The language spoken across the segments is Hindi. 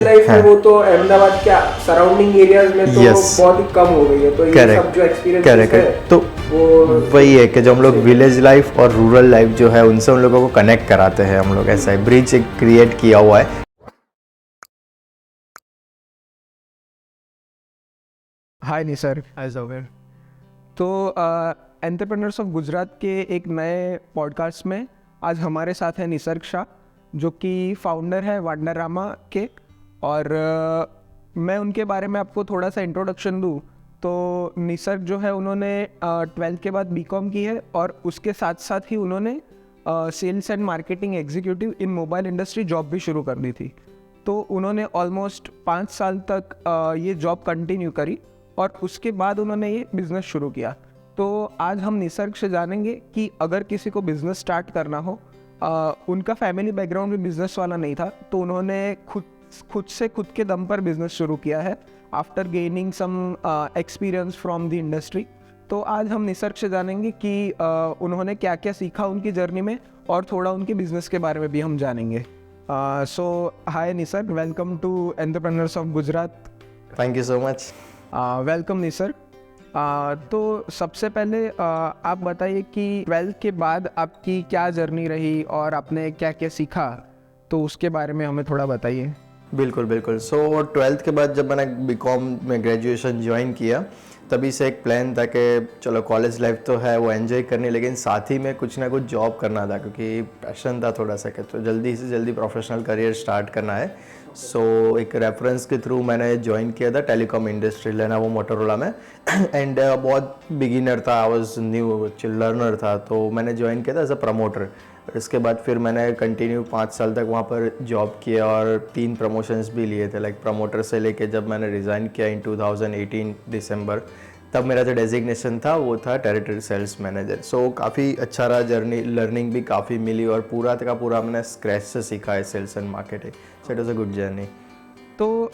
लाइफ है हाँ, वो तो अहमदाबाद के सराउंडिंग एरियाज में तो Yes. बहुत ही कम हो गई है, तो ये सब करेक्ट जो एक्सपीरियंस करेक्ट है तो वो वही है कि जो हम लोग सही है। विलेज लाइफ और रूरल लाइफ जो है उनसे उन लोगों को कनेक्ट कराते हैं हम लोग, ऐसा है ब्रिज क्रिएट किया हुआ है। हाय निसर। Age aware. तो एंटरप्रेन्योर्स ऑफ गुजरात के एक नए पॉडकास्ट में आज हमारे साथ है निसर्ग शाह, जो कि फाउंडर है वांडरामा के। और मैं उनके बारे में आपको थोड़ा सा इंट्रोडक्शन दूँ तो निसर्ग जो है उन्होंने 12th के बाद बीकॉम की है और उसके साथ साथ ही उन्होंने sales and marketing executive in mobile industry job भी शुरू कर दी थी। तो उन्होंने ऑलमोस्ट 5 साल तक ये जॉब कंटिन्यू करी और उसके बाद उन्होंने ये बिज़नेस शुरू किया। तो आज हम निसर्ग से जानेंगे कि अगर किसी को बिज़नेस स्टार्ट करना हो, उनका फैमिली बैकग्राउंड भी बिज़नेस वाला नहीं था, तो उन्होंने खुद के दम पर बिज़नेस शुरू किया है after gaining some experience from the industry. तो आज हम निसर्ग से जानेंगे कि उन्होंने क्या क्या सीखा उनकी जर्नी में और थोड़ा उनके बिज़नेस के बारे में भी हम जानेंगे। So hi Nisarg, welcome to entrepreneurs of Gujarat. Thank you so much. Welcome Nisarg. तो सबसे पहले आप बताइए कि 12th के बाद आपकी क्या जर्नी रही और आपने क्या क्या सीखा, तो उसके बारे में हमें थोड़ा बताइए। बिल्कुल बिल्कुल। सो 12th के बाद जब मैंने बीकॉम में ग्रेजुएशन ज्वाइन किया तभी से एक प्लान था कि चलो कॉलेज लाइफ तो है वो एंजॉय करनी, लेकिन साथ ही में कुछ ना कुछ जॉब करना था क्योंकि पैशन था थोड़ा सा कि तो जल्दी से जल्दी प्रोफेशनल करियर स्टार्ट करना है। सो एक रेफरेंस के थ्रू मैंने ज्वाइन किया था टेलीकॉम इंडस्ट्री लेनोवो मोटोरोला में एंड बहुत बिगिनर था, आई वाज न्यू लर्नर था, तो मैंने ज्वाइन किया था एज अ प्रमोटर। इसके बाद फिर मैंने कंटिन्यू 5 साल तक वहाँ पर जॉब किया और 3 प्रमोशंस भी लिए थे, लाइक प्रमोटर से लेके जब मैंने रिज़ाइन किया इन 2018 दिसंबर, तब मेरा जो डेजिग्नेशन था वो था टेरिटरी सेल्स मैनेजर। सो काफ़ी अच्छा रहा जर्नी, लर्निंग भी काफ़ी मिली और पूरा का पूरा मैंने स्क्रैच से सीखा है sales and marketing. So it was a good journey. तो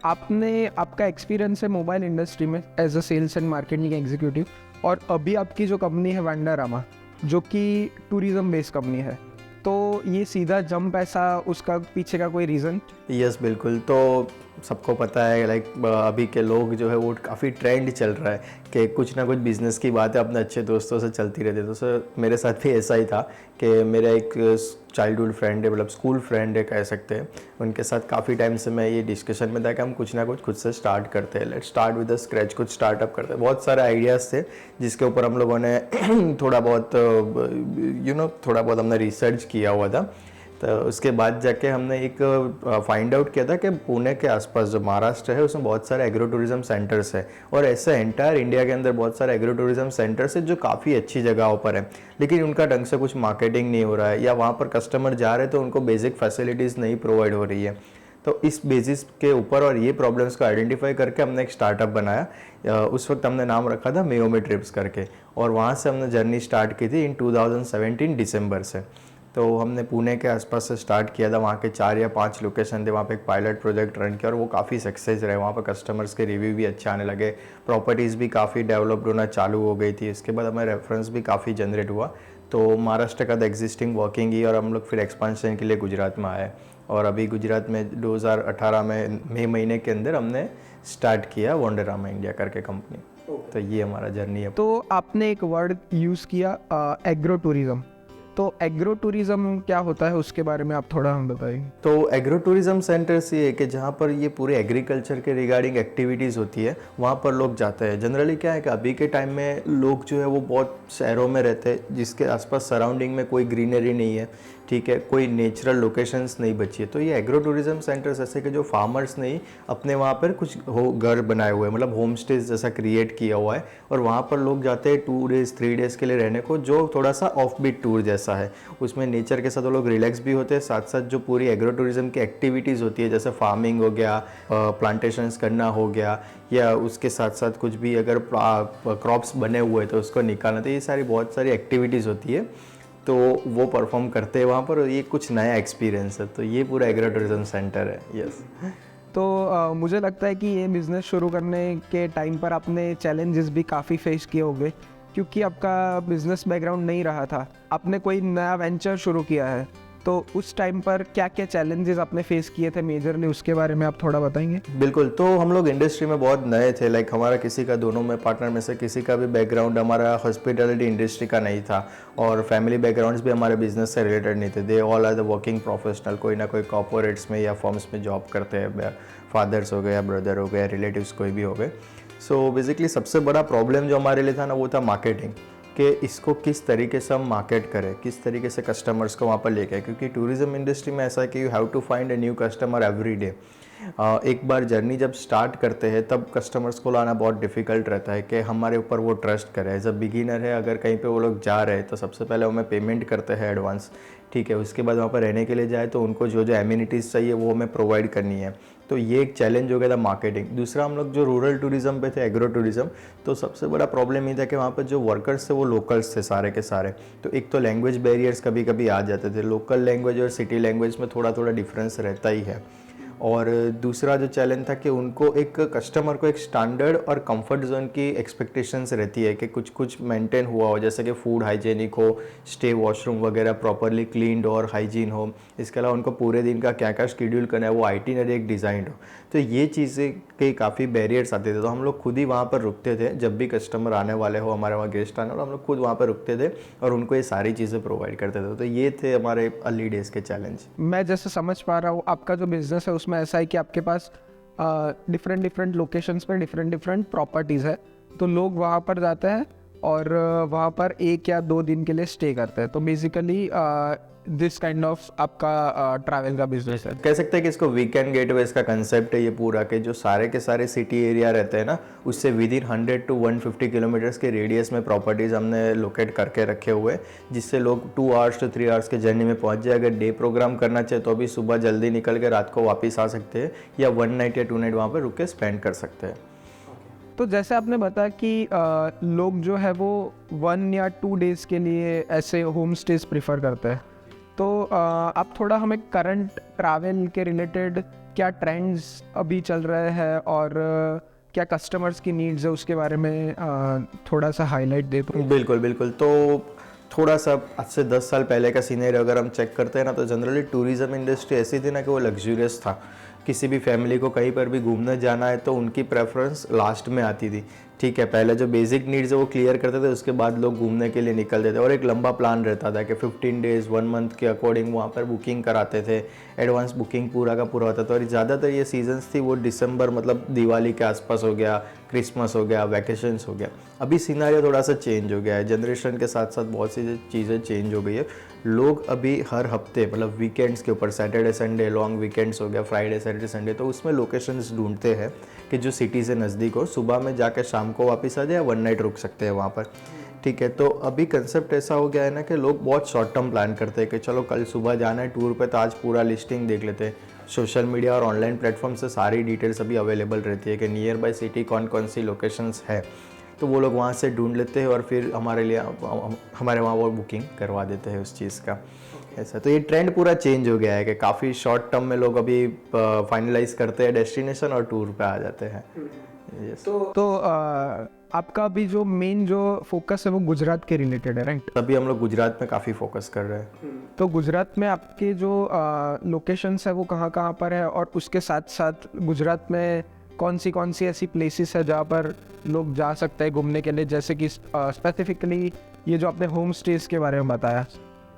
आपने आपका एक्सपीरियंस है मोबाइल इंडस्ट्री में as a sales and marketing executive, और अभी आपकी जो कंपनी है वांडरामा, जो कि टूरिज़्म बेस्ड कंपनी है, तो ये सीधा जंप ऐसा, उसका पीछे का कोई रीज़न? यस बिल्कुल। तो सबको पता है लाइक अभी के लोग जो है वो काफ़ी ट्रेंड चल रहा है कि कुछ ना कुछ बिज़नेस की बातें अपने अच्छे दोस्तों से चलती रहती है। तो सर मेरे साथ भी ऐसा ही था कि मेरा एक चाइल्डहुड फ्रेंड है, मतलब स्कूल फ्रेंड है कह सकते हैं, उनके साथ काफ़ी टाइम से मैं ये डिस्कशन में था कि हम कुछ ना कुछ खुद से स्टार्ट करते हैं, let's start with the scratch, कुछ स्टार्टअप करते हैं। बहुत सारे आइडियाज़ थे जिसके ऊपर हम लोगों ने थोड़ा बहुत थोड़ा बहुत हमने रिसर्च किया हुआ था। तो उसके बाद जाके हमने एक फाइंड आउट किया था कि पुणे के आसपास जो महाराष्ट्र है उसमें बहुत सारे एग्रो टूरिज्म सेंटर्स है और ऐसे एंटायर इंडिया के अंदर बहुत सारे एग्रो टूरिज्म सेंटर्स है जो काफ़ी अच्छी जगहों पर है, लेकिन उनका ढंग से कुछ मार्केटिंग नहीं हो रहा है या वहाँ पर कस्टमर जा रहे तो उनको बेसिक फैसिलिटीज़ नहीं प्रोवाइड हो रही है। तो इस बेसिस के ऊपर और ये प्रॉब्लम्स को आइडेंटिफाई करके हमने एक स्टार्टअप बनाया। उस वक्त हमने नाम रखा था मेयोमी ट्रिप्स करके, और वहाँ से हमने जर्नी स्टार्ट की थी इन 2017 दिसंबर से। तो हमने पुणे के आसपास से स्टार्ट किया था, वहाँ के 4 या 5 लोकेशन थे, वहाँ पे एक पायलट प्रोजेक्ट रन किया और वो काफ़ी सक्सेस रहे। वहाँ पर कस्टमर्स के रिव्यू भी अच्छे आने लगे, प्रॉपर्टीज़ भी काफ़ी डेवलप्ड होना चालू हो गई थी। इसके बाद हमें रेफरेंस भी काफ़ी जनरेट हुआ, तो महाराष्ट्र का द एग्जिस्टिंग वर्किंग ही और हम लोग फिर एक्सपांशन के लिए गुजरात में आए और अभी गुजरात में 2018 में मई महीने के अंदर हमने स्टार्ट किया वांडरामा इंडिया करके कंपनी। तो ये हमारा जर्नी है। तो आपने एक वर्ड यूज़ किया, एग्रो टूरिज़्म। तो एग्रो टूरिज़्म क्या होता है, उसके बारे में आप थोड़ा हम बताइए। तो एग्रो टूरिज़्म सेंटर्स ये है कि जहाँ पर ये पूरे एग्रीकल्चर के रिगार्डिंग एक्टिविटीज़ होती है वहाँ पर लोग जाते हैं। जनरली क्या है कि अभी के टाइम में लोग जो है वो बहुत शहरों में रहते हैं जिसके आसपास सराउंडिंग में कोई ग्रीनरी नहीं है, ठीक है, कोई नेचुरल लोकेशंस नहीं बची है। तो ये एग्रो टूरिज़्म सेंटर्स ऐसे कि जो फार्मर्स ने अपने वहाँ पर कुछ घर बनाए हुए हैं, मतलब होम स्टेज जैसा क्रिएट किया हुआ है और वहाँ पर लोग जाते हैं 2 डेज़ 3 डेज़ के लिए रहने को, जो थोड़ा सा ऑफ बीट टूर जैसा है। उसमें नेचर के साथ वो लोग रिलैक्स भी होते हैं, साथ साथ जो पूरी एग्रो टूरिज़्म की एक्टिविटीज़ होती है जैसे फार्मिंग हो गया, प्लांटेशंस करना हो गया, या उसके साथ साथ कुछ भी अगर क्रॉप्स बने हुए तो उसको निकालना, तो ये सारी बहुत सारी एक्टिविटीज़ होती है, तो वो परफॉर्म करते हैं वहाँ पर। और ये कुछ नया एक्सपीरियंस है, तो ये पूरा एग्रो टूरिज्म सेंटर है। यस। तो मुझे लगता है कि ये बिज़नेस शुरू करने के टाइम पर आपने चैलेंजेस भी काफ़ी फेस किए होंगे, क्योंकि आपका बिज़नेस बैकग्राउंड नहीं रहा था, आपने कोई नया वेंचर शुरू किया है। तो उस टाइम पर क्या क्या चैलेंजेस आपने फेस किए थे मेजरली, उसके बारे में आप थोड़ा बताएंगे? बिल्कुल। तो हम लोग इंडस्ट्री में बहुत नए थे, लाइक हमारा किसी का, दोनों में पार्टनर में से किसी का भी बैकग्राउंड हमारा हॉस्पिटैलिटी इंडस्ट्री का नहीं था, और फैमिली बैकग्राउंड्स भी हमारे बिजनेस से रिलेटेड नहीं थे। They all are the working professional, कोई ना कोई कॉर्पोरेट्स में या फर्म्स में जॉब करते हैं, फादर्स हो गए या ब्रदर हो गए, रिलेटिव्स कोई भी हो गए। सो बेसिकली सबसे बड़ा प्रॉब्लम जो हमारे लिए था ना, वो था मार्केटिंग, कि इसको किस तरीके से हम मार्केट करें, किस तरीके से कस्टमर्स को वहाँ पर लेके आए, क्योंकि टूरिज़्म इंडस्ट्री में ऐसा है कि you have to find a new customer every day. एक बार जर्नी जब स्टार्ट करते हैं तब कस्टमर्स को लाना बहुत डिफ़िकल्ट रहता है कि हमारे ऊपर वो ट्रस्ट करें। एज अ बिगिनर है, अगर कहीं पे वो लोग जा रहे हैं तो सबसे पहले हमें पेमेंट करते हैं एडवांस, ठीक है। उसके बाद वहाँ पर रहने के लिए जाए तो उनको जो जो एमिनिटीज़ चाहिए वो हमें प्रोवाइड करनी है। तो ये एक चैलेंज हो गया था मार्केटिंग। दूसरा, हम लोग जो रूरल टूरिज़्म पे थे, एग्रो टूरिज़्म, तो सबसे बड़ा प्रॉब्लम ये था कि वहाँ पर जो वर्कर्स थे वो लोकल्स थे सारे के सारे। तो एक तो लैंग्वेज बैरियर्स कभी कभी आ जाते थे, लोकल लैंग्वेज और सिटी लैंग्वेज में थोड़ा थोड़ा डिफरेंस रहता ही है। और दूसरा जो चैलेंज था कि उनको एक कस्टमर को एक स्टैंडर्ड और कंफर्ट जोन की एक्सपेक्टेशंस रहती है कि कुछ कुछ मेंटेन हुआ हो, जैसे कि फूड हाइजीनिक हो, स्टे वॉशरूम वगैरह प्रॉपरली क्लीन्ड और हाइजीन हो। इसके अलावा उनको पूरे दिन का क्या क्या शेड्यूल करना है वो आइटिनरी एक डिज़ाइंड हो। तो ये चीज़ें के काफ़ी बैरियर्स आते थे, तो हम लोग खुद ही वहाँ पर रुकते थे। जब भी कस्टमर आने वाले हो, हमारे वहाँ गेस्ट आने वाले, हम लोग खुद वहाँ पर रुकते थे और उनको ये सारी चीज़ें प्रोवाइड करते थे। तो ये थे हमारे अर्ली डेज के चैलेंज। मैं जैसे समझ पा रहा हूँ आपका जो बिजनेस है उसमें ऐसा है कि आपके पास डिफरेंट डिफरेंट लोकेशंस पे डिफरेंट डिफरेंट प्रॉपर्टीज़ है, तो लोग वहाँ पर जाते हैं और वहाँ पर 1 या 2 दिन के लिए स्टे करते हैं। तो बेसिकली दिस काइंड ऑफ आपका ट्रैवल का बिजनेस है। कह सकते हैं कि इसको वीकेंड गेटवे इसका कंसेप्ट है ये पूरा, के जो सारे के सारे सिटी एरिया रहते हैं ना, उससे विद इन 100 to 150 किलोमीटर्स के रेडियस में प्रॉपर्टीज़ हमने लोकेट करके रखे हुए, जिससे लोग 2 hours to 3 hours के जर्नी में पहुंच जाए। अगर डे प्रोग्राम करना चाहे तो भी सुबह जल्दी निकल के रात को वापस आ सकते हैं, या 1 night या 2 night वहाँ पर रुक के स्पेंड कर सकते हैं। तो जैसे आपने बताया कि लोग जो है वो 1 या 2 डेज़ के लिए ऐसे होम स्टेज प्रीफर करते हैं, तो आप थोड़ा हमें करंट ट्रैवल के रिलेटेड क्या ट्रेंड्स अभी चल रहे हैं और क्या कस्टमर्स की नीड्स है उसके बारे में थोड़ा सा हाईलाइट दे दो। बिल्कुल बिल्कुल। तो थोड़ा सा आज से 10 साल पहले का सीनियर अगर हम चेक करते हैं ना, तो जनरली टूरिज़्म इंडस्ट्री ऐसी थी ना कि वो लग्जूरियस था। किसी भी फैमिली को कहीं पर भी घूमने जाना है तो उनकी प्रेफरेंस लास्ट में आती थी, ठीक है। पहले जो बेसिक नीड्स है वो क्लियर करते थे, उसके बाद लोग घूमने के लिए निकलते थे, और एक लंबा प्लान रहता था कि 15 days 1 month के अकॉर्डिंग वहाँ पर बुकिंग कराते थे। एडवांस बुकिंग पूरा का पूरा होता था, और ज़्यादातर ये सीजन्स थी वो दिसंबर, मतलब दिवाली के आसपास हो गया, क्रिसमस हो गया, वैकेशंस हो गया। अभी सिनारियो थोड़ा सा चेंज हो गया है, जनरेशन के साथ साथ बहुत सी चीज़ें चेंज हो गई है। लोग अभी हर हफ्ते, मतलब वीकेंड्स के ऊपर, सैटरडे संडे लॉन्ग वीकेंड्स हो गया, फ्राइडे सैटरडे संडे, तो उसमें लोकेशंस ढूंढते हैं कि जो सिटी से नज़दीक हो, सुबह में जाकर शाम को वापस आ जाए, 1 night रुक सकते हैं वहाँ पर, ठीक है। तो अभी कंसेप्ट ऐसा हो गया है ना कि लोग बहुत शॉर्ट टर्म प्लान करते हैं कि चलो कल सुबह जाना है टूर पे, तो आज पूरा लिस्टिंग देख लेते हैं। सोशल मीडिया और ऑनलाइन प्लेटफॉर्म से सारी डिटेल्स अभी अवेलेबल रहती है कि नियर बाय सिटी कौन कौन सी लोकेशंस है, तो वो लोग वहाँ से ढूंढ लेते हैं और फिर हमारे लिए हमारे वहाँ वो बुकिंग करवा देते हैं उस चीज़ का। ऐसा तो ये ट्रेंड पूरा चेंज हो गया है कि काफ़ी शॉर्ट टर्म में लोग अभी फाइनलाइज करते हैं डेस्टिनेशन और टूर पे आ जाते हैं। Yes. तो आपका अभी जो मेन जो फोकस है वो गुजरात के रिलेटेड है, राइट? अभी हम लोग गुजरात में काफ़ी फोकस कर रहे हैं। तो गुजरात में आपके जो लोकेशंस है वो कहाँ कहाँ पर है, और उसके साथ साथ गुजरात में कौन सी ऐसी प्लेसेस है जहाँ पर लोग जा सकते हैं घूमने के लिए, जैसे कि स्पेसिफिकली ये जो आपने होम स्टेज के बारे में बताया,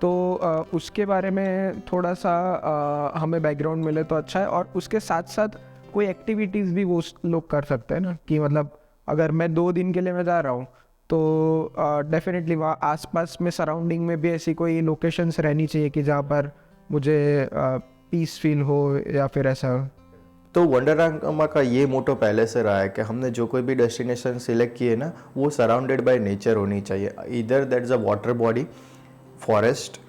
तो उसके बारे में थोड़ा सा हमें बैकग्राउंड मिले तो अच्छा है। और उसके साथ साथ कोई एक्टिविटीज़ भी वो लोग कर सकते हैं ना, कि मतलब अगर मैं 2 दिन के लिए मैं जा रहा हूँ तो डेफिनेटली वहाँ आसपास में सराउंडिंग में भी ऐसी कोई लोकेशंस रहनी चाहिए कि जहाँ पर मुझे पीस फील हो या फिर ऐसा। तो वंडररामा का ये मोटो पहले से रहा है कि हमने जो कोई भी डेस्टिनेशन सिलेक्ट किए ना, वो सराउंडेड बाय नेचर होनी चाहिए। इधर that is a water body, forest,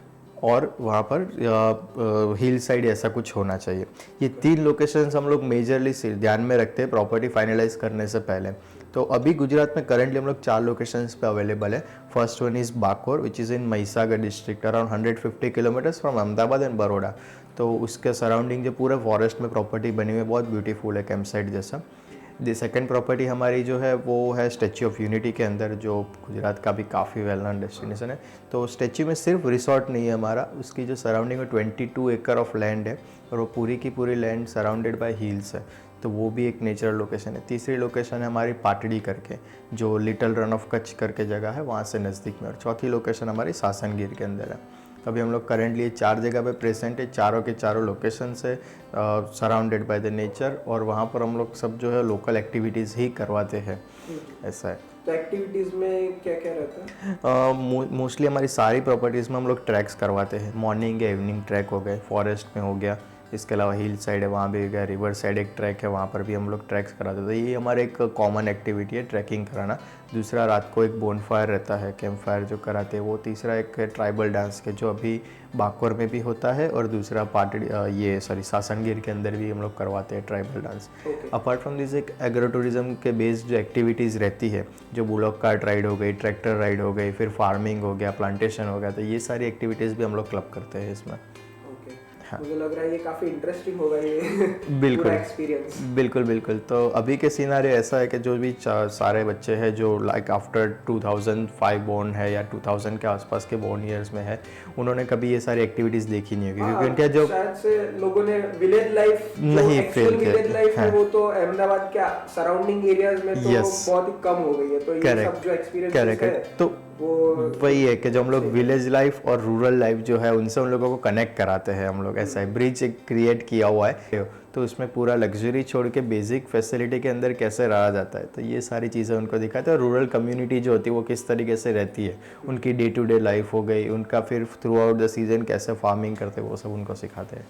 और वहाँ पर हिल साइड ऐसा कुछ होना चाहिए। ये 3 लोकेशंस हम लोग मेजरली ध्यान में रखते हैं प्रॉपर्टी फाइनलाइज करने से पहले। तो अभी गुजरात में करंटली हम लोग 4 लोकेशंस पे अवेलेबल है। First one is Bakor, which is in Mahisagar district, around 150 kilometres from Ahmedabad and Baroda. तो उसके सराउंडिंग जो पूरे फॉरेस्ट में प्रॉपर्टी बनी हुई है, बहुत ब्यूटीफुल है, कैंप साइट जैसा। सेकंड प्रॉपर्टी हमारी जो है वो है स्टैच्यू ऑफ यूनिटी के अंदर, जो गुजरात का भी काफ़ी वेल नोन डेस्टिनेशन है। तो स्टैच्यू में सिर्फ रिसोर्ट नहीं है हमारा, उसकी जो सराउंडिंग में 22 एकड़ ऑफ लैंड है और वो पूरी की पूरी लैंड सराउंडेड बाय हिल्स है, तो वो भी एक नेचुरल लोकेशन है। तीसरी लोकेशन है हमारी पाटड़ी करके, जो लिटिल रन ऑफ कच्छ करके जगह है, वहाँ से नज़दीक में। और चौथी लोकेशन हमारी सासनगिर के अंदर है। अभी हम लोग करेंटली 4 जगह पे प्रेजेंट है, चारों के चारों लोकेशन से सराउंडेड बाय द नेचर, और वहाँ पर हम लोग सब जो है लोकल एक्टिविटीज़ ही करवाते हैं, ऐसा है। तो एक्टिविटीज़ में क्या क्या रहता है? मोस्टली हमारी सारी प्रॉपर्टीज़ में हम लोग ट्रैक्स करवाते हैं। मॉर्निंग या इवनिंग ट्रैक हो गए, फॉरेस्ट में हो गया, इसके अलावा हिल साइड है वहाँ भी हो गया, रिवर साइड एक ट्रैक है वहाँ पर भी हम लोग ट्रैक्स कराते हैं। तो ये हमारे एक कॉमन एक्टिविटी है, ट्रैकिंग कराना। दूसरा रात को एक बोनफायर रहता है, कैंप फायर जो कराते हैं वो। तीसरा एक ट्राइबल डांस के जो अभी बाकोर में भी होता है, और दूसरा सासनगिर के अंदर भी हम लोग करवाते हैं tribal dance. Apart from this एक एग्रो टूरिज्म के बेस्ड जो एक्टिविटीज़ रहती है, जो बुलॉक कार्ट राइड हो गई, ट्रैक्टर राइड हो गई, फिर फार्मिंग हो गया, प्लांटेशन हो गया, तो ये सारी एक्टिविटीज़ भी हम लोग क्लब करते हैं इसमें। हाँ। मुझे लग रहा है ये काफ़ी इंटरेस्टिंग होगा ये बिल्कुल एक्सपीरियंस। बिल्कुल। तो अभी के सिनारियो ऐसा है कि जो भी सारे बच्चे हैं जो लाइक आफ्टर 2005 बोर्न है या 2000 के आसपास के बोर्न ईयर्स में है, उन्होंने कभी ये सारी एक्टिविटीज़ देखी नहीं होगी, क्योंकि उनके जो शायद से लोगों ने विलेज लाइफ नहीं फील विलेज लाइफ है वो तो अहमदाबाद के सराउंडिंग एरियाज में तो बहुत ही कम हो गई है। तो ये सब जो एक्सपीरियंस है तो वही है कि जो हम लोग विलेज लाइफ और रूरल लाइफ जो है उनसे उन लोगों को कनेक्ट कराते हैं हम लोग। ऐसा है, ब्रिज एक क्रिएट किया हुआ है, तो उसमें पूरा लग्जरी छोड़ के बेसिक फैसिलिटी के अंदर कैसे रहा जाता है, तो ये सारी चीज़ें उनको दिखाते हैं। और रूरल कम्युनिटी जो होती है वो किस तरीके से रहती है, उनकी डे टू डे लाइफ हो गई, उनका फिर थ्रू आउट द सीजन कैसे फार्मिंग करते हैं, वो सब उनको सिखाते हैं।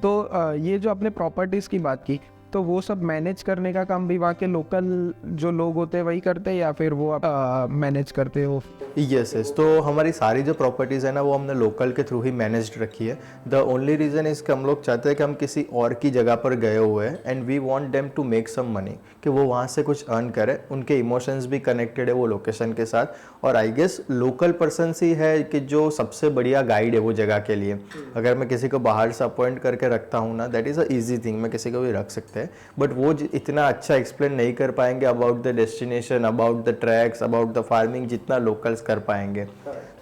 तो ये जो आपने प्रॉपर्टीज़ की बात की, तो वो सब मैनेज करने का काम भी वहाँ के लोकल जो लोग होते हैं वही करते हैं, या फिर वो आप मैनेज करते हो? यस, तो हमारी सारी जो प्रॉपर्टीज़ है ना वो हमने लोकल के थ्रू ही मैनेज्ड रखी है। द ओनली रीज़न इज़ कि हम लोग चाहते हैं कि हम किसी और की जगह पर गए हुए हैं and we want them to make some money, कि वो वहाँ से कुछ अर्न करें, उनके इमोशंस भी कनेक्टेड है वो लोकेशन के साथ। और आई गेस लोकल पर्सन ही है कि जो सबसे बढ़िया गाइड है वो जगह के लिए। अगर मैं किसी को बाहर से अपॉइंट करके रखता हूँ ना, that is a easy thing, मैं किसी को भी रख सकते हैं, बट वो इतना अच्छा एक्सप्लेन नहीं कर पाएंगे about the destination, about the tracks, about the farming, जितना लोकल्स कर पाएंगे।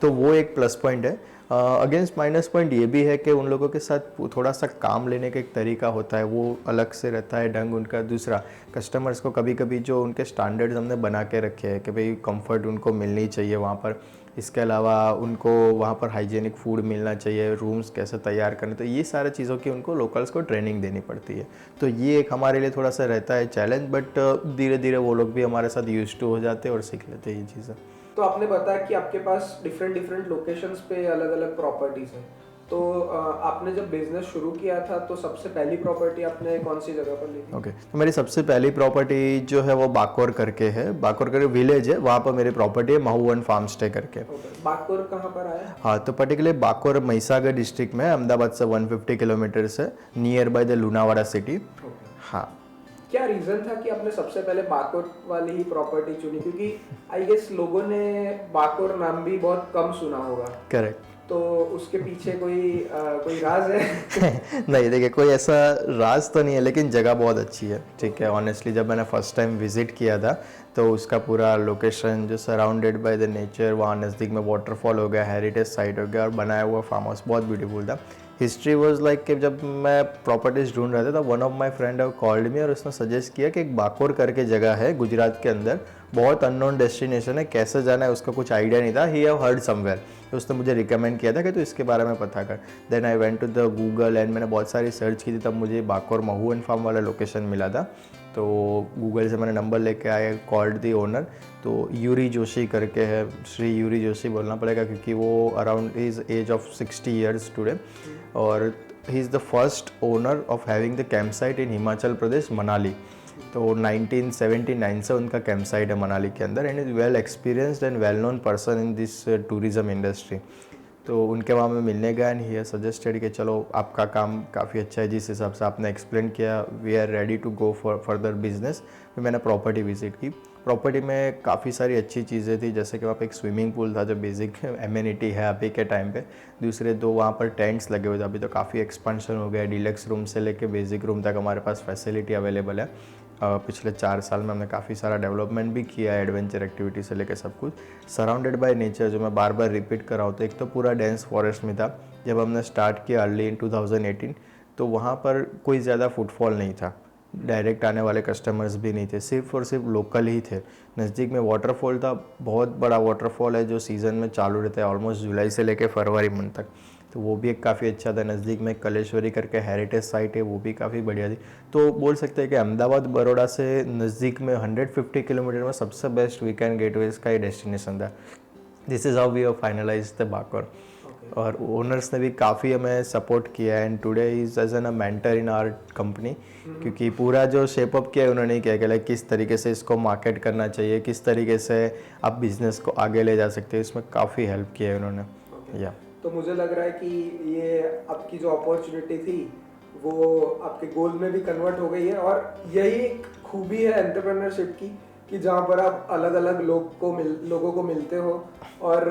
तो वो एक प्लस पॉइंट है। अगेंस्ट माइनस पॉइंट ये भी है कि उन लोगों के साथ थोड़ा सा काम लेने का एक तरीका होता है, वो अलग से रहता है ढंग उनका। दूसरा, कस्टमर्स को कभी कभी जो उनके स्टैंडर्ड्स हमने बना के रखे हैं कि भाई कंफर्ट उनको मिलनी चाहिए वहाँ पर, इसके अलावा उनको वहाँ पर हाइजीनिक फूड मिलना चाहिए, रूम्स कैसे तैयार करने, तो ये सारी चीज़ों की उनको लोकल्स को ट्रेनिंग देनी पड़ती है। तो ये एक हमारे लिए थोड़ा सा रहता है चैलेंज, बट धीरे धीरे वो लोग भी हमारे साथ यूज्ड टू हो जाते हैं और सीख लेते हैं ये चीज़ें। तो आपने बताया कि आपके पास डिफरेंट लोकेशंस पे अलग अलग प्रॉपर्टीज हैं, तो आपने जब बिजनेस शुरू किया था तो सबसे पहली प्रॉपर्टी आपने कौन सी जगह पर ली थी? ओके, तो मेरी सबसे पहली प्रॉपर्टी जो है वो बाकोर करके है, बाकोर करके विलेज है, वहाँ पर मेरी प्रॉपर्टी है महुवन फार्म स्टे करके। बाकोर कहाँ पर आया? हाँ, तो पर्टिकुलरली बाकोर महिसागर डिस्ट्रिक्ट में, अहमदाबाद से 150 किलोमीटर से near by the Lunawada city. हाँ, क्या रीजन था कि आपने सबसे पहले बाकोर वाली ही प्रॉपर्टी चुनी? क्योंकि आई गेस लोगों ने बाकोर नाम भी बहुत कम सुना होगा। करेक्ट। तो उसके पीछे कोई राज है? नहीं, देखिए कोई ऐसा राज तो नहीं है, लेकिन जगह बहुत अच्छी है। ठीक है, ऑनेस्टली जब मैंने फर्स्ट टाइम विजिट किया था तो उसका पूरा लोकेशन जो सराउंडेड बाय द नेचर, वहाँ नज़दीक में वाटरफॉल हो गया, हेरिटेज साइट हो गया, और बनाया हुआ फार्म हाउस बहुत ब्यूटीफुल था। हिस्ट्री वॉज लाइक कि जब मैं प्रॉपर्टीज ढूंढ रहा था तो one of my friend have called me और उसने सजेस्ट किया कि एक बाकोर करके जगह है गुजरात के अंदर, बहुत अननोन डेस्टिनेशन है, कैसे जाना है उसका कुछ आइडिया नहीं था, ही हैव हर्ड समवेयर। तो उसने मुझे रिकमेंड किया था कि तू इसके बारे में पता कर। Then I went to the Google and मैंने बहुत सारी सर्च की थी, तब मुझे बाकोर महुवन फार्म वाला लोकेशन मिला था। तो गूगल से मैंने नंबर लेके आया, कॉल्ड दी ओनर, तो यूरी जोशी करके है, श्री यूरी जोशी बोलना पड़ेगा क्योंकि वो around his age of 60 years today, और he is the first owner of having the camp site in Himachal Pradesh Manali. तो 1979 से उनका कैंप साइट है मनाली के अंदर, and is well experienced and well known person in this tourism industry. तो उनके वहाँ में मिलने गया एंड ही हैज सजेस्टेड कि चलो आपका काम काफ़ी अच्छा है, जिस हिसाब से आपने एक्सप्लेन किया, we are ready to go for further business. फिर मैंने प्रॉपर्टी विजिट की। प्रॉपर्टी में काफ़ी सारी अच्छी चीज़ें थी, जैसे कि वहाँ पे एक स्विमिंग पूल था जो बेसिक एमिनिटी है अभी के टाइम पे। दूसरे 2 वहाँ पर टेंट्स लगे हुए थे, अभी तो काफ़ी एक्सपेंशन हो गया, डीलक्स रूम से लेके बेसिक रूम तक हमारे पास फैसिलिटी अवेलेबल है। पिछले 4 साल में हमने काफ़ी सारा डेवलपमेंट भी किया है, एडवेंचर एक्टिविटी से लेकर सब कुछ सराउंडेड बाय नेचर, जो मैं बार बार रिपीट कर रहा हूँ। तो एक तो पूरा डेंस फॉरेस्ट में था। जब हमने स्टार्ट किया अर्ली इन 2018, तो वहाँ पर कोई ज़्यादा फुटफॉल नहीं था, डायरेक्ट आने वाले कस्टमर्स भी नहीं थे, सिर्फ और सिर्फ लोकल ही थे। नज़दीक में वाटरफॉल था, बहुत बड़ा वाटरफॉल है जो सीज़न में चालू रहता है ऑलमोस्ट जुलाई से लेकर फरवरी मंथ तक, तो वो भी एक काफ़ी अच्छा था। नज़दीक में कलेश्वरी करके हेरिटेज साइट है, वो भी काफ़ी बढ़िया थी। तो बोल सकते हैं कि अहमदाबाद बड़ौदा से नज़दीक में 150 किलोमीटर में सबसे बेस्ट वीकेंड गेटवेज का ही डेस्टिनेशन था। This is how we have finalize the Bakor. और ओनर्स ने भी काफ़ी हमें सपोर्ट किया and today is as an a mentor in our company, क्योंकि पूरा जो शेप अप किया है उन्होंने किया कि लाइक किस तरीके से इसको मार्केट करना चाहिए, किस तरीके से आप बिज़नेस को आगे ले जा सकते हैं, इसमें काफ़ी हेल्प किया है उन्होंने। या तो मुझे लग रहा है कि ये आपकी जो अपॉर्चुनिटी थी वो आपके गोल में भी कन्वर्ट हो गई है, और यही एक खूबी है एंटरप्रेन्योरशिप की कि जहाँ पर आप अलग अलग लोगों को मिलते हो और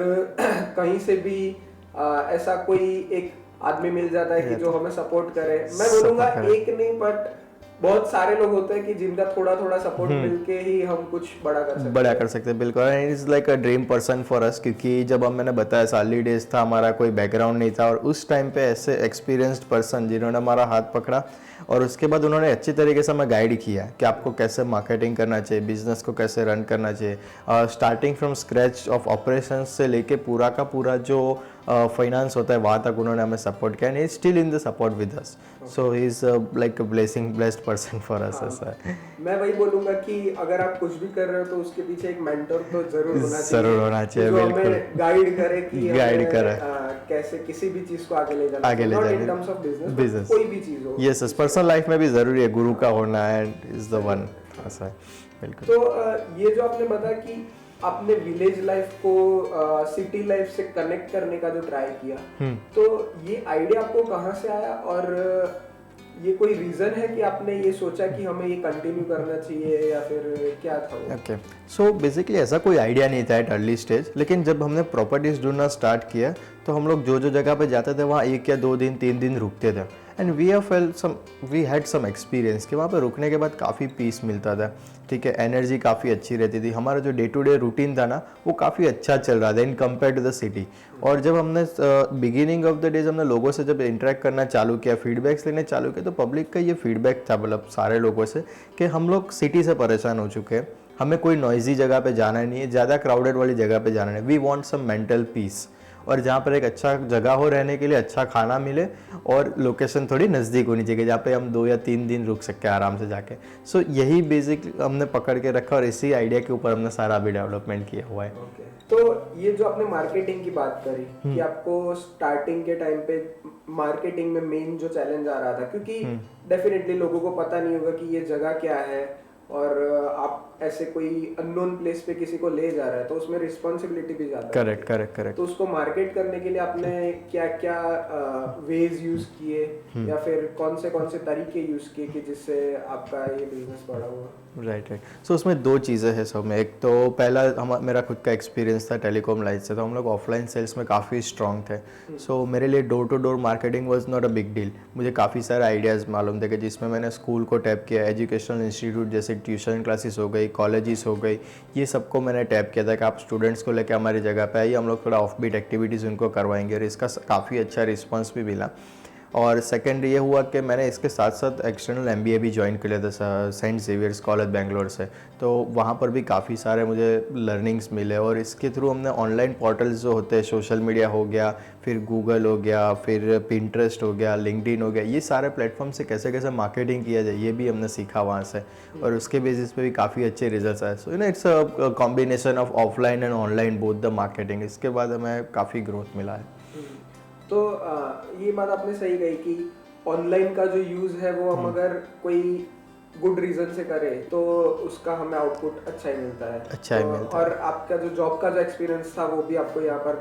कहीं से भी ऐसा कोई एक आदमी मिल जाता है कि जो हमें सपोर्ट करे। मैं बोलूँगा एक नहीं बट बहुत सारे लोग होते हैं कि जिनका थोड़ा थोड़ा सपोर्ट मिलके ही हम कुछ बड़ा कर सकते हैं। बिल्कुल, and is like a dream person for us, क्योंकि जब मैंने बताया साली डेज था, हमारा कोई बैकग्राउंड नहीं था, और उस टाइम पे ऐसे एक्सपीरियंस्ड पर्सन जिन्होंने हमारा हाथ पकड़ा और उसके बाद उन्होंने अच्छी तरीके से हमें गाइड किया कि आपको कैसे मार्केटिंग करना चाहिए, बिजनेस को कैसे रन करना चाहिए, starting from scratch of operations से लेके पूरा का पूरा जो फाइनेंस होता है वहाँ तक उन्होंने हमें सपोर्ट किया and he still in the support with us, so he is like a blessed person for us. ऐसा है। मैं वही बोलूंगा कि अगर आप कुछ भी कर रहे हो तो उसके पीछे एक मेंटर तो जरूर होना चाहिए जो हमें गाइड करे कि कैसे किसी भी चीज को आगे ले जाना इन टर्म्स ऑफ बिजनेस, कोई भी चीज हो। यस, पर्सनल लाइफ में भी जरूरी है गुरु का होना, एंड इज द वन। ऐसा है, बिल्कुल। तो ये जो आपने बताया कि आपने विलेज लाइफ को सिटी लाइफ से कनेक्ट करने का जो ट्राई किया, तो ये आइडिया आपको कहाँ से आया, और ये कोई रीजन है कि आपने ये सोचा कि हमें ये कंटिन्यू करना चाहिए, या फिर क्या था? ओके, सो बेसिकली ऐसा कोई आइडिया नहीं था एट अर्ली स्टेज, लेकिन जब हमने प्रॉपर्टीज ढूंढना स्टार्ट किया तो हम लोग जो जगह पे जाते थे वहाँ 1 या 2 दिन 3 दिन रुकते थे, and we had some experience कि वहाँ पे रुकने के बाद काफ़ी पीस मिलता था, ठीक है, एनर्जी काफ़ी अच्छी रहती थी, हमारा जो डे टू डे रूटीन था ना वो काफ़ी अच्छा चल रहा था in compare to the city. और जब हमने बिगिनिंग ऑफ द डेज हमने लोगों से जब इंटरेक्ट करना चालू किया, फीडबैक्स लेने चालू किया, तो पब्लिक का ये फीडबैक था, मतलब सारे लोगों से, कि हम लोग सिटी से परेशान हो चुके हैं, हमें कोई नॉइजी जगह पे जाना नहीं है, ज़्यादा क्राउडेड वाली जगह पे जाना नहीं, we want some mental peace, और जहाँ पर एक अच्छा जगह हो रहने के लिए, अच्छा खाना मिले, और लोकेशन थोड़ी नज़दीक होनी चाहिए जहाँ पे हम 2 या 3 दिन रुक सकते हैं आराम से जाके। सो यही बेसिक हमने पकड़ के रखा और इसी आइडिया के ऊपर हमने सारा अभी डेवलपमेंट किया हुआ है। तो ये जो आपने मार्केटिंग की बात करी कि आपको स्टार्टिंग के टाइम पे मार्केटिंग में मेन जो चैलेंज आ रहा था, क्योंकि डेफिनेटली लोगों को पता नहीं होगा कि ये जगह क्या है, और आप ऐसे कोई अननोन प्लेस पे किसी को ले जा रहा है तो उसमें रिस्पॉन्सिबिलिटी भी ज्यादा है। करेक्ट। तो उसको मार्केट करने के लिए आपने क्या क्या वेज यूज किए, या फिर कौन से तरीके यूज किए कि जिससे आपका ये बिजनेस बढ़ा हुआ? राइट। सो उसमें 2 चीज़ें हैं सब में। एक तो पहला मेरा खुद का एक्सपीरियंस था टेलीकॉम लाइन से, तो हम लोग ऑफलाइन सेल्स में काफ़ी स्ट्रॉन्ग थे। सो मेरे लिए door to door marketing was not a big deal. मुझे काफ़ी सारे आइडियाज़ मालूम थे कि जिसमें मैंने स्कूल को टैप किया, एजुकेशनल इंस्टीट्यूट जैसे ट्यूशन क्लासेस हो गई, कॉलेजेस हो गई, ये सबको मैंने टैप किया था कि आप स्टूडेंट्स को लेकर हमारी जगह पे आइए, हम लोग थोड़ा ऑफ बीट एक्टिविटीज़ उनको करवाएंगे, और इसका काफ़ी अच्छा रिस्पॉन्स भी मिला। और सेकंड ये हुआ कि मैंने इसके साथ साथ एक्सटर्नल MBA भी ज्वाइन कर लिया था सेंट जेवियर्स कॉलेज बेंगलोर से, तो वहाँ पर भी काफ़ी सारे मुझे लर्निंग्स मिले, और इसके थ्रू हमने ऑनलाइन पोर्टल्स जो होते हैं, सोशल मीडिया हो गया, फिर गूगल हो गया, फिर पिंटरेस्ट हो गया, लिंक्डइन हो गया, ये सारे प्लेटफॉर्म से कैसे कैसे मार्केटिंग किया जाए ये भी हमने सीखा वहाँ से, और उसके बेसिस पे भी काफ़ी अच्छे रिजल्ट्स आए। So it's a combination of offline and online both the marketing. इसके बाद हमें काफ़ी ग्रोथ मिला है। तो ये बात आपने सही कही कि ऑनलाइन का जो यूज़ है वो हम अगर कोई गुड रीजन से करें तो उसका हमें आउटपुट अच्छा ही मिलता है। और आपका जो जॉब का जो एक्सपीरियंस था वो भी आपको यहाँ पर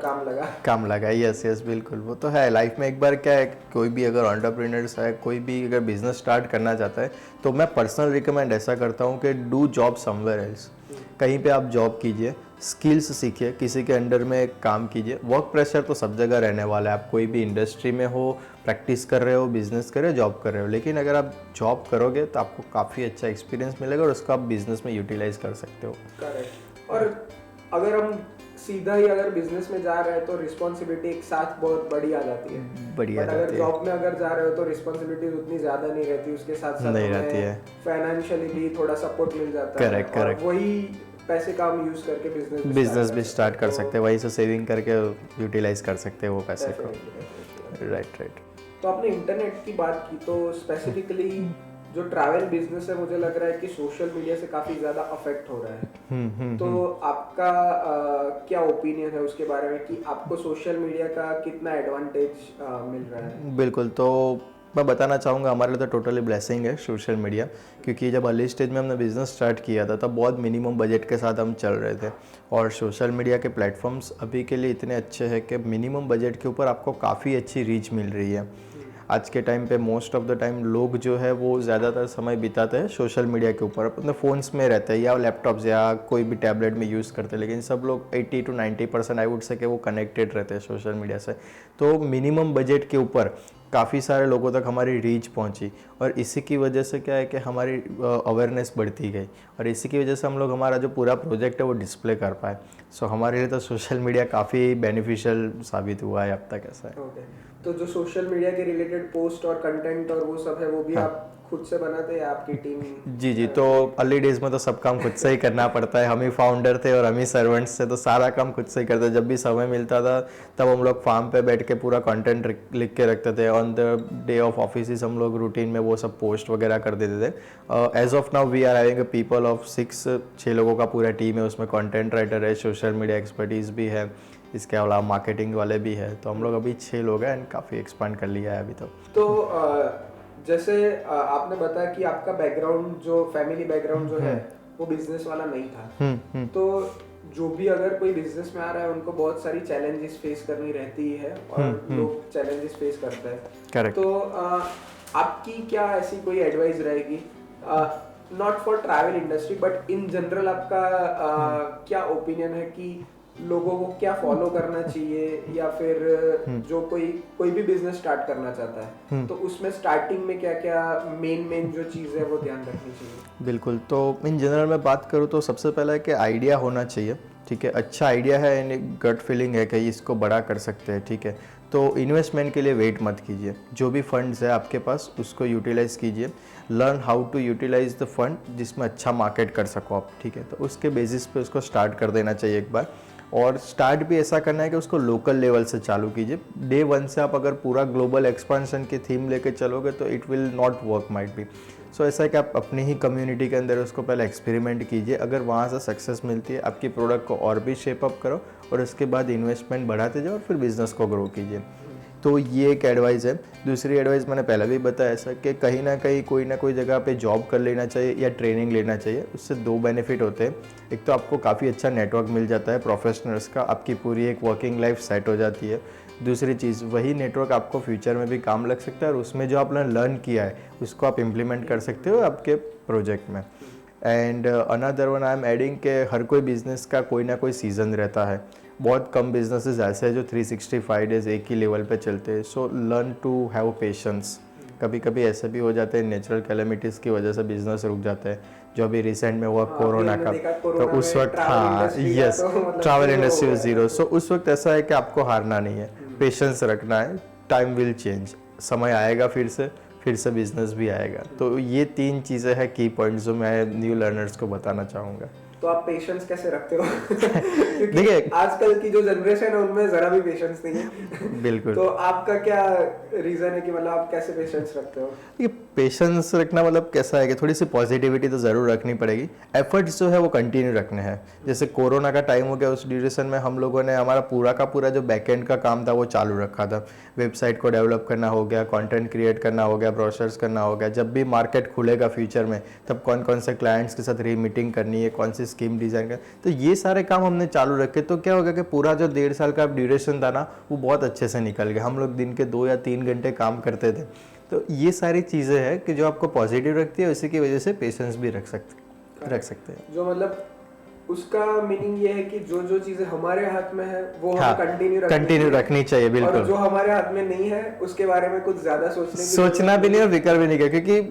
काम लगा। यस बिल्कुल, वो तो है। लाइफ में एक बार क्या है, कोई भी अगर एंटरप्रेन्योर्स है, कोई भी अगर बिजनेस स्टार्ट करना चाहता है, तो मैं पर्सनल रिकमेंड ऐसा करता हूँ कि डू जॉब समवेयर एल्स। कहीं पे आप जॉब कीजिए, स्किल्स सीखिए, किसी के अंडर में काम कीजिए। वर्क प्रेशर तो सब जगह रहने वाला है, आप कोई भी इंडस्ट्री में हो, प्रैक्टिस कर रहे हो, बिजनेस कर रहे हो, जॉब कर रहे हो, लेकिन अगर आप जॉब करोगे तो आपको काफ़ी अच्छा एक्सपीरियंस मिलेगा और उसको आप बिजनेस में यूटिलाइज कर सकते हो। करेक्ट। और अगर हम सीधा ही अगर बिजनेस में जा रहे हैं तो रिस्पॉन्सिबिलिटी एक साथ बहुत बड़ी आ जाती है। बढ़िया But अगर जॉब में अगर जा रहे हो तो रिस्पॉन्सिबिलिटीज उतनी ज्यादा नहीं रहती, उसके साथ साथ नहीं रहती है, फाइनेंशियली भी थोड़ा सपोर्ट मिल जाता है। Correct correct. वही पैसे का हम यूज करके बिजनेस भी स्टार्ट कर सकते हैं, वहीं से सेविंग करके यूटिलाइज कर सकते हैं वो पैसे को। Right right. तो आपने इंटरनेट की बात की, तो स्पेसिफिकली जो ट्रैवल बिजनेस है मुझे लग रहा है कि सोशल मीडिया से काफी ज्यादा अफेक्ट हो रहा है। तो आपका क्या ओपिनियन है उसके बारे में कि आपको सोशल मीडिया का कितना एडवांटेज मिल रहा है? बिल्कुल, तो मैं बताना चाहूँगा हमारे लिए तो टोटली ब्लेसिंग है सोशल मीडिया, क्योंकि जब अर्ली स्टेज में हमने बिज़नेस स्टार्ट किया था तब बहुत मिनिमम बजट के साथ हम चल रहे थे, और सोशल मीडिया के प्लेटफॉर्म्स अभी के लिए इतने अच्छे हैं कि मिनिमम बजट के ऊपर आपको काफ़ी अच्छी रीच मिल रही है। आज के टाइम पे मोस्ट ऑफ द टाइम लोग जो है वो ज़्यादातर समय बिताते हैं सोशल मीडिया के ऊपर, अपने फ़ोन्स में रहते हैं या लैपटॉप्स या कोई भी टैबलेट में यूज़ करते हैं, लेकिन सब लोग 80 to 90% आई वुड से कि वो कनेक्टेड रहते हैं सोशल मीडिया से। तो मिनिमम बजट के ऊपर काफ़ी सारे लोगों तक हमारी रीच पहुंची, और इसी की वजह से क्या है कि हमारी अवेयरनेस बढ़ती गई, और इसी की वजह से हम लोग हमारा जो पूरा प्रोजेक्ट है वो डिस्प्ले कर पाए। सो हमारे लिए तो सोशल मीडिया काफ़ी बेनिफिशियल साबित हुआ है अब तक, ऐसा है। Okay. तो जो सोशल मीडिया के रिलेटेड पोस्ट और कंटेंट और वो सब है, वो भी आप खुद से बनाते हैं या आपकी टीम? जी, तो अर्ली डेज में तो सब काम खुद से ही करना पड़ता है, हम ही फाउंडर थे और हम ही सर्वेंट्स थे, तो सारा काम खुद से ही करते। जब भी समय मिलता था तब हम लोग फार्म पे बैठ के पूरा कंटेंट लिख के रखते थे। On the day of office हम लोग रूटीन में वो सब पोस्ट वगैरह कर देते थे। As of now we are having a people of 6 लोगों का पूरा टीम है, उसमें कंटेंट राइटर है, सोशल मीडिया एक्सपर्टीज़ भी है, इसके अलावा मार्केटिंग वाले भी है। तो हम लोग अभी 6 लोग हैं एंड काफ़ी एक्सपांड कर लिया है अभी तक। तो जैसे आपने बताया कि आपका बैकग्राउंड, जो फैमिली बैकग्राउंड जो है वो बिजनेस वाला नहीं था। तो जो भी अगर कोई बिजनेस में आ रहा है उनको बहुत सारी चैलेंजेस फेस करनी रहती है, और लोग चैलेंजेस फेस करते हैं। करेक्ट। तो आपकी क्या ऐसी कोई एडवाइस रहेगी, not for travel industry but in general, आपका क्या ओपिनियन है कि लोगों को क्या फॉलो करना चाहिए, या फिर जो कोई भी बिजनेस स्टार्ट करना चाहता है तो उसमें स्टार्टिंग में क्या क्या मेन जो चीज़ है वो ध्यान रखनी चाहिए? बिल्कुल, तो इन जनरल में बात करूँ तो सबसे पहला है कि आइडिया होना चाहिए, ठीक है। अच्छा आइडिया है एंड एक गट फीलिंग है कि इसको बड़ा कर सकते हैं, ठीक है। तो इन्वेस्टमेंट के लिए वेट मत कीजिए, जो भी फंड्स है आपके पास उसको यूटिलाइज कीजिए। Learn how to utilize the fund जिसमें अच्छा मार्केट कर सको आप, ठीक है। तो उसके बेसिस पे उसको स्टार्ट कर देना चाहिए एक बार, और स्टार्ट भी ऐसा करना है कि उसको लोकल लेवल से चालू कीजिए। डे 1 से आप अगर पूरा ग्लोबल एक्सपेंशन की थीम लेके चलोगे तो it will not work might be. So ऐसा है कि आप अपनी ही कम्युनिटी के अंदर उसको पहले एक्सपेरिमेंट कीजिए, अगर वहाँ से सक्सेस मिलती है आपकी प्रोडक्ट को और भी शेप अप करो, और उसके बाद इन्वेस्टमेंट बढ़ाते जाओ और फिर बिजनेस को ग्रो कीजिए। तो ये एक एडवाइस है। दूसरी एडवाइस मैंने पहले भी बताया ऐसा कि कहीं ना कहीं कोई ना कोई जगह पे जॉब कर लेना चाहिए या ट्रेनिंग लेना चाहिए। उससे 2 बेनिफिट होते हैं, एक तो आपको काफ़ी अच्छा नेटवर्क मिल जाता है प्रोफेशनल्स का, आपकी पूरी एक वर्किंग लाइफ सेट हो जाती है। दूसरी चीज़, वही नेटवर्क आपको फ्यूचर में भी काम लग सकता है, और उसमें जो आपने लर्न किया है उसको आप इम्प्लीमेंट कर सकते हो आपके प्रोजेक्ट में। And another one I am adding के हर कोई बिज़नेस का कोई ना कोई सीज़न रहता है। बहुत कम बिजनेसेस ऐसे हैं जो 365 डेज एक ही लेवल पे चलते हैं। So learn to have patience. कभी कभी ऐसे भी हो जाते हैं नेचुरल कैलेमिटीज़ की वजह से बिजनेस रुक जाता है, जो अभी रिसेंट में हुआ कोरोना का। तो उस वक्त यस, ट्रैवल इंडस्ट्री ज़ीरो। सो उस वक्त ऐसा है कि आपको हारना नहीं है, पेशेंस रखना है, टाइम विल चेंज, समय आएगा फिर से बिजनेस भी आएगा। तो ये 3 चीज़ें हैं की पॉइंट्स जो मैं न्यू लर्नर्स को बताना चाहूँगा। तो आप पेशेंस कैसे रखते हो? देखिए आजकल की जो जनरेशन है उनमें जरा भी पेशेंस नहीं है। बिल्कुल। तो आपका क्या रीजन है कि मतलब आप कैसे पेशेंस रखते हो? ये पेशेंस रखना मतलब कैसा है कि थोड़ी सी पॉजिटिविटी तो ज़रूर रखनी पड़ेगी। एफर्ट्स जो है वो कंटिन्यू रखने हैं। जैसे कोरोना का टाइम हो गया, उस ड्यूरेशन में हम लोगों ने हमारा पूरा का पूरा जो बैकएंड का काम था वो चालू रखा था। वेबसाइट को डेवलप करना हो गया, कंटेंट क्रिएट करना हो गया, ब्रोशर्स करना हो गया। जब भी मार्केट खुलेगा फ्यूचर में तब कौन कौन से क्लाइंट्स के साथ मीटिंग करनी है, कौन सी स्कीम डिज़ाइन कर, तो ये सारे काम हमने चालू रखे। तो क्या होगा कि पूरा जो 1.5 साल का ड्यूरेशन था ना वो बहुत अच्छे से निकल गया। हम लोग दिन के 2 या 3 घंटे काम करते थे। तो ये सारी चीज़ें हैं कि जो आपको पॉजिटिव रखती है, उसी की वजह से पेशेंस भी रख सकते हैं। जो मतलब उसका मीनिंग ये है कि जो जो चीजें हमारे हाथ में है वो हाँ, हमें कंटिन्यू रखनी चाहिए, और बिल्कुल। जो हमारे हाथ में नहीं है उसके बारे में कुछ ज्यादा सोचने की सोचना भी नहीं और फिक्र भी नहीं किया, क्योंकि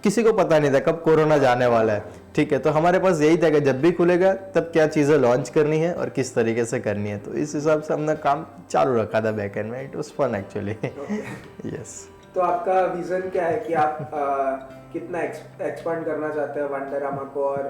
किसी को पता नहीं था कब कोरोना जाने वाला है। ठीक है, तो हमारे पास यही था कि जब भी खुलेगा तब क्या चीज़ें लॉन्च करनी है और किस तरीके से करनी है, तो इस हिसाब से हमने काम चालू रखा था बैक एंड में। It was fun actually. Yes. तो आपका विजन क्या है कि आप कितना एक्सपांड करना चाहते हैं वंडररामा को, और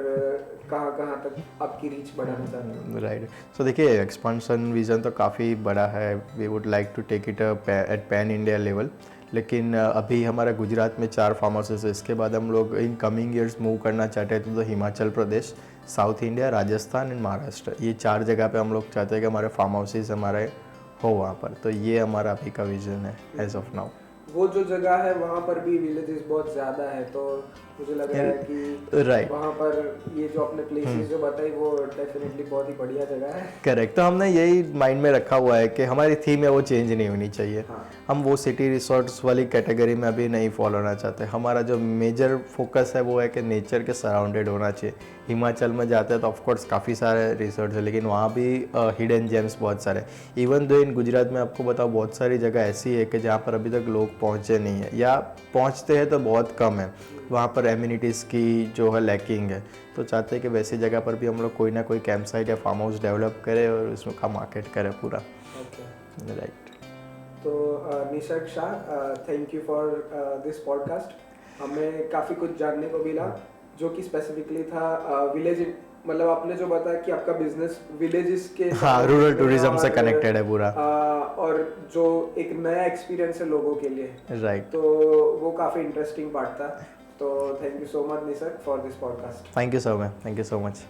कहाँ कहाँ तक आपकी रीच बढ़ाना चाहते हैं? राइट, सो देखिए एक्सपांशन विज़न तो काफ़ी बड़ा है। We would like to take it at pan India level, लेकिन अभी हमारा गुजरात में 4 फार्म हाउसेस है। इसके बाद हम लोग इन कमिंग ईयर्स मूव करना चाहते हैं तो Himachal Pradesh, south India, Rajasthan and Maharashtra, ये 4 जगह पे हम लोग चाहते हैं कि हमारे फार्म हाउसेस हमारे हो वहाँ पर। तो ये हमारा अभी का विजन है एज ऑफ नाउ। वो जो जगह है वहाँ पर भी विलेजेस बहुत ज्यादा है, तो मुझे लग रहा है कि राइट, वहाँ पर ये जो आपने प्लेसेस जो बताई वो डेफिनेटली बहुत ही बढ़िया जगह है। करेक्ट। तो हमने यही माइंड में रखा हुआ है कि हमारी थीम है वो चेंज नहीं होनी चाहिए। हाँ। हम वो सिटी रिसोर्ट्स वाली कैटेगरी में अभी नहीं फॉलो होना चाहते। हमारा जो मेजर फोकस है वो है कि नेचर के सराउंडेड होना चाहिए। हिमाचल में जाते हैं तो ऑफकोर्स काफ़ी सारे रिसोर्ट्स है, लेकिन वहाँ भी हिडन जेम्स बहुत सारे। इवन दो इन गुजरात में आपको बताओ बहुत सारी जगह ऐसी है कि जहाँ पर अभी तक लोग पहुँचे नहीं है, या पहुँचते हैं तो बहुत कम है। वहाँ पर एम्यूनिटीज़ की जो है लैकिंग है। तो चाहते हैं कि वैसी जगह पर भी हम लोग कोई ना कोई कैंप साइट या फार्म हाउस डेवलप करें और उसमें का मार्केट करें पूरा। राइट। तो Nisarga Shah, thank you for this podcast. हमें काफ़ी कुछ जानने को मिला जो कि स्पेसिफिकली था विलेज, मतलब आपने जो बताया कि आपका बिजनेस विलेजेस के हाँ, रूरल टूरिज्म से कनेक्टेड है पूरा। और जो एक नया एक्सपीरियंस है लोगों के लिए, राइट। तो वो काफ़ी इंटरेस्टिंग पार्ट था। तो thank you so much Nisarga for this podcast. Thank you so much.